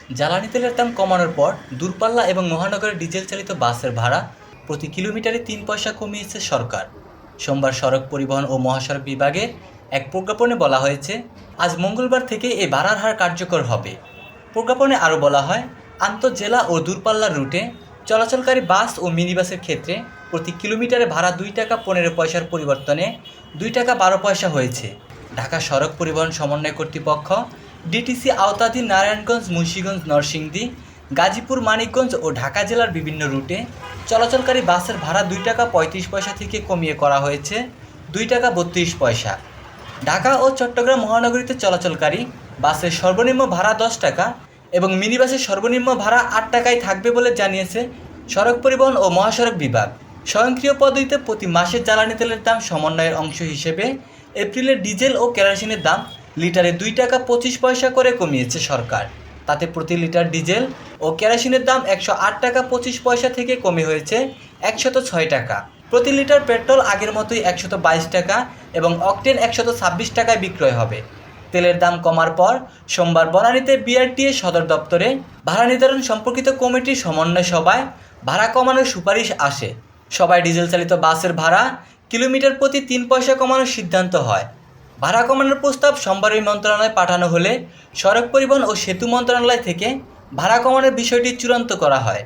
জ্বালানি তেলের দাম কমানোর পর দূরপাল্লা এবং মহানগরের ডিজেল চালিত বাসের ভাড়া প্রতি কিলোমিটারে ৩ পয়সা কমিয়েছে সরকার। সোমবার সড়ক পরিবহন ও মহাসড়ক বিভাগের এক প্রজ্ঞাপনে বলা হয়েছে, আজ মঙ্গলবার থেকে এই ভাড়ার হার কার্যকর হবে। প্রজ্ঞাপনে আরও বলা হয়, আন্তঃজেলা ও দূরপাল্লার রুটে চলাচলকারী বাস ও মিনিবাসের ক্ষেত্রে প্রতি কিলোমিটারে ভাড়া ২ টাকা ১৫ পয়সার পরিবর্তনে ২ টাকা ১২ পয়সা হয়েছে। ঢাকা সড়ক পরিবহন সমন্বয় কর্তৃপক্ষ ডিটিসি আওতাধীন নারায়ণগঞ্জ, মুন্সিগঞ্জ, নরসিংদী, গাজীপুর, মানিকগঞ্জ ও ঢাকা জেলার বিভিন্ন রুটে চলাচলকারী বাসের ভাড়া ২ টাকা ৩৫ পয়সা থেকে কমিয়ে করা হয়েছে ২ টাকা ৩২ পয়সা। ঢাকা ও চট্টগ্রাম মহানগরীতে চলাচলকারী বাসের সর্বনিম্ন ভাড়া ১০ টাকা এবং মিনিবাসের সর্বনিম্ন ভাড়া ৮ টাকায় থাকবে বলে জানিয়েছে সড়ক পরিবহন ও মহাসড়ক বিভাগ। স্বয়ংক্রিয় পদ্ধতিতে প্রতি মাসে জ্বালানি তেলের দাম সমন্বয়ের অংশ হিসেবে এপ্রিলে ডিজেল ও কেরোসিনের দাম লিটারে ২ টাকা ২৫ পয়সা করে কমিয়েছে সরকার। তাতে প্রতি লিটার ডিজেল ও কেরোসিনের দাম ১০৮ টাকা ২৫ পয়সা থেকে কমে হয়েছে ১০৬ টাকা। প্রতি লিটার পেট্রোল আগের মতোই ১২২ টাকা এবং অকটেন ১২৬ টাকায় বিক্রয় হবে। তেলের দাম কমার পর সোমবার বনানীতে বিআরটিএ সদর দপ্তরে ভাড়া নির্ধারণ সম্পর্কিত কমিটির সমন্বয় সভায় ভাড়া কমানোর সুপারিশ আসে। সবাই ডিজেল চালিত বাসের ভাড়া কিলোমিটার প্রতি ৩ পয়সা কমানোর সিদ্ধান্ত হয়। ভাড়া কমানোর প্রস্তাব সোমবার ওই মন্ত্রণালয়ে পাঠানো হলে সড়ক পরিবহন ও সেতু মন্ত্রণালয় থেকে ভাড়া কমানোর বিষয়টি চূড়ান্ত করা হয়।